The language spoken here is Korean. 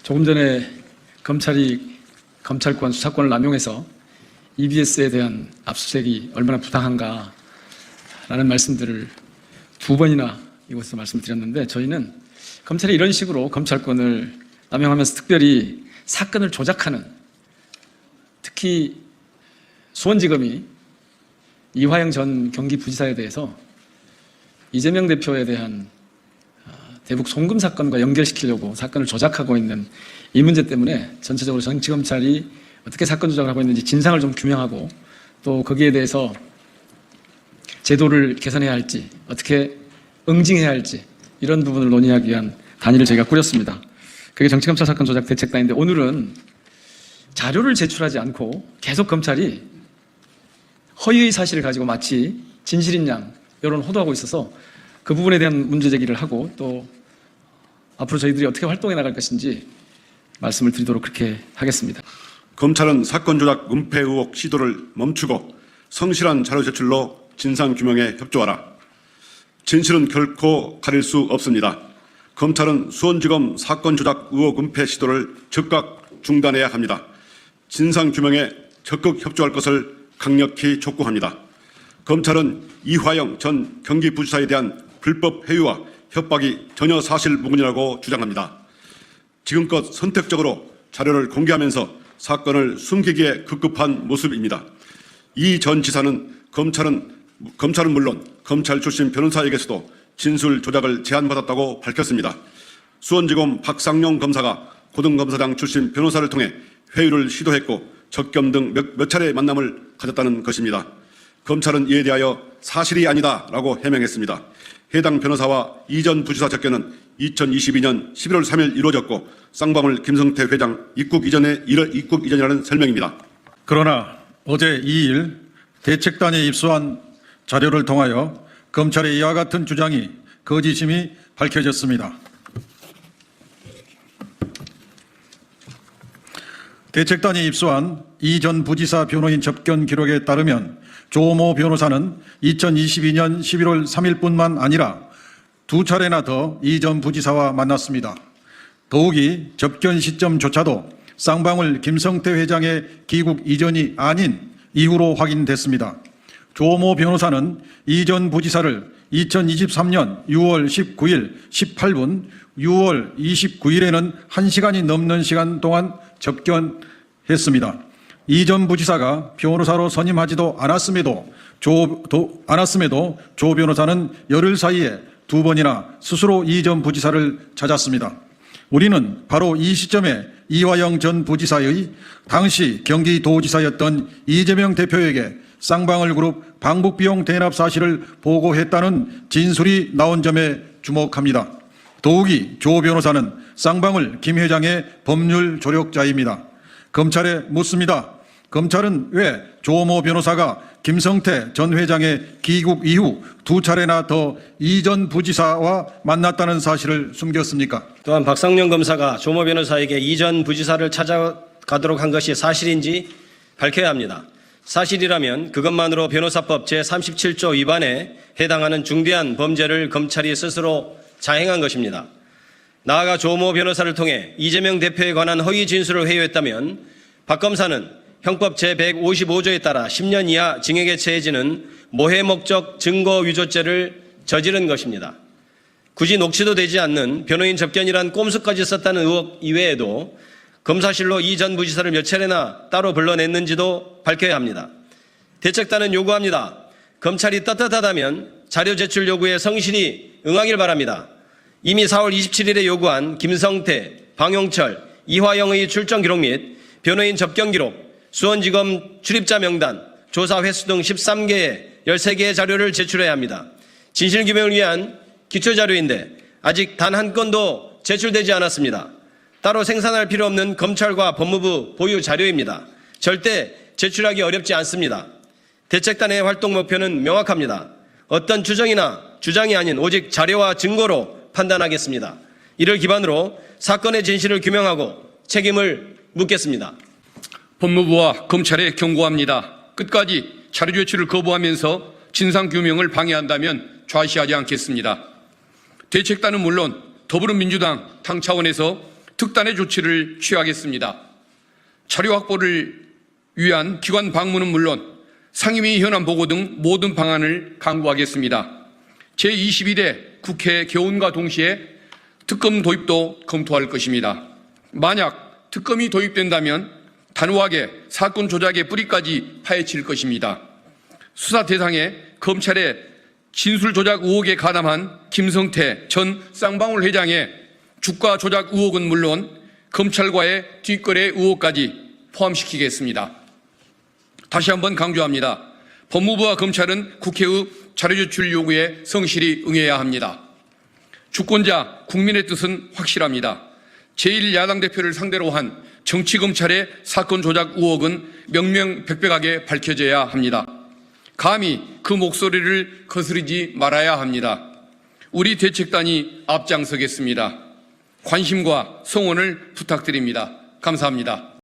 조금 전에 검찰이 검찰권 수사권을 남용해서 EBS에 대한 압수수색이 얼마나 부당한가라는 말씀들을 두 번이나 이곳에서 말씀드렸는데, 저희는 검찰이 이런 식으로 검찰권을 남용하면서 특별히 사건을 조작하는, 특히 수원지검이 이화영 전 경기부지사에 대해서 이재명 대표에 대한 대북 송금 사건과 연결시키려고 사건을 조작하고 있는 이 문제 때문에 전체적으로 정치검찰이 어떻게 사건 조작을 하고 있는지 진상을 좀 규명하고, 또 거기에 대해서 제도를 개선해야 할지, 어떻게 응징해야 할지, 이런 부분을 논의하기 위한 단위를 저희가 꾸렸습니다. 그게 정치검찰 사건 조작 대책단인데, 오늘은 자료를 제출하지 않고 계속 검찰이 허위의 사실을 가지고 마치 진실인 양 여론 호도하고 있어서 그 부분에 대한 문제 제기를 하고, 또 앞으로 저희들이 어떻게 활동해 나갈 것인지 말씀을 드리도록 그렇게 하겠습니다. 검찰은 사건 조작 은폐 의혹 시도를 멈추고 성실한 자료 제출로 진상규명에 협조하라. 진실은 결코 가릴 수 없습니다. 검찰은 수원지검 사건 조작 의혹 은폐 시도를 즉각 중단해야 합니다. 진상규명에 적극 협조할 것을 강력히 촉구합니다. 검찰은 이화영 전 경기부지사에 대한 불법 회유와 협박이 전혀 사실무근이라고 주장합니다. 지금껏 선택적으로 자료를 공개하면서 사건을 숨기기에 급급한 모습입니다. 이 전 지사는 검찰은 물론 검찰 출신 변호사에게서도 진술 조작을 제안받았다고 밝혔습니다. 수원지검 박상용 검사가 고등검사장 출신 변호사를 통해 회유를 시도했고 접견 등 몇 차례 만남을 가졌다는 것입니다. 검찰은 이에 대하여 사실이 아니다라고 해명했습니다. 해당 변호사와 이 전 부지사 접견은 2022년 11월 3일 이루어졌고 쌍방울 김성태 회장 입국 이전이라는 설명입니다. 그러나 어제 2일 대책단에 입수한 자료를 통하여 검찰의 이와 같은 주장이 거짓임이 밝혀졌습니다. 대책단이 입수한 이 전 부지사 변호인 접견 기록에 따르면 조모 변호사는 2022년 11월 3일뿐만 아니라 두 차례나 더 이 전 부지사와 만났습니다. 더욱이 접견 시점조차도 쌍방울 김성태 회장의 귀국 이전이 아닌 이후로 확인됐습니다. 조모 변호사는 이 전 부지사를 2023년 6월 19일 18분, 6월 29일에는 1시간이 넘는 시간 동안 접견했습니다. 이 전 부지사가 변호사로 선임하지도 않았음에도 조 변호사는 열흘 사이에 두 번이나 스스로 이 전 부지사를 찾았습니다. 우리는 바로 이 시점에 이화영 전 부지사의 당시 경기도지사였던 이재명 대표에게 쌍방울 그룹 방북비용 대납 사실을 보고했다는 진술이 나온 점에 주목합니다. 더욱이 조 변호사는 쌍방울 김 회장의 법률 조력자입니다. 검찰에 묻습니다. 검찰은 왜 조모 변호사가 김성태 전 회장의 귀국 이후 두 차례나 더 이 전 부지사와 만났다는 사실을 숨겼습니까? 또한 박상용 검사가 조모 변호사에게 이 전 부지사를 찾아가도록 한 것이 사실인지 밝혀야 합니다. 사실이라면 그것만으로 변호사법 제37조 위반에 해당하는 중대한 범죄를 검찰이 스스로 자행한 것입니다. 나아가 조모 변호사를 통해 이재명 대표에 관한 허위 진술을 회유했다면 박 검사는 형법 제155조에 따라 10년 이하 징역에 처해지는 모해 목적 증거 위조죄를 저지른 것입니다. 굳이 녹취도 되지 않는 변호인 접견이란 꼼수까지 썼다는 의혹 이외에도 검사실로 이 전 부지사를 몇 차례나 따로 불러냈는지도 밝혀야 합니다. 대책단은 요구합니다. 검찰이 떳떳하다면 자료 제출 요구에 성실히 응하길 바랍니다. 이미 4월 27일에 요구한 김성태, 방용철, 이화영의 출정 기록 및 변호인 접견 기록, 수원지검 출입자 명단, 조사 횟수 등 13개의 13개의 자료를 제출해야 합니다. 진실규명을 위한 기초자료인데 아직 단 한 건도 제출되지 않았습니다. 따로 생산할 필요 없는 검찰과 법무부 보유 자료입니다. 절대 제출하기 어렵지 않습니다. 대책단의 활동 목표는 명확합니다. 어떤 추정이나 주장이 아닌 오직 자료와 증거로 판단하겠습니다. 이를 기반으로 사건의 진실을 규명하고 책임을 묻겠습니다. 법무부와 검찰에 경고합니다. 끝까지 자료 제출을 거부하면서 진상규명을 방해한다면 좌시하지 않겠습니다. 대책단은 물론 더불어민주당 당 차원에서 특단의 조치를 취하겠습니다. 자료 확보를 위한 기관 방문은 물론 상임위 현안 보고 등 모든 방안을 강구하겠습니다. 제22대 국회 개원과 동시에 특검 도입도 검토할 것입니다. 만약 특검이 도입된다면 단호하게 사건 조작의 뿌리까지 파헤칠 것입니다. 수사 대상에 검찰의 진술 조작 의혹에 가담한 김성태 전 쌍방울 회장의 주가 조작 의혹은 물론 검찰과의 뒷거래 의혹까지 포함시키겠습니다. 다시 한번 강조합니다. 법무부와 검찰은 국회의 자료제출 요구에 성실히 응해야 합니다. 주권자 국민의 뜻은 확실합니다. 제1야당 대표를 상대로 한 정치검찰의 사건 조작 의혹은 명명백백하게 밝혀져야 합니다. 감히 그 목소리를 거스르지 말아야 합니다. 우리 대책단이 앞장서겠습니다. 관심과 성원을 부탁드립니다. 감사합니다.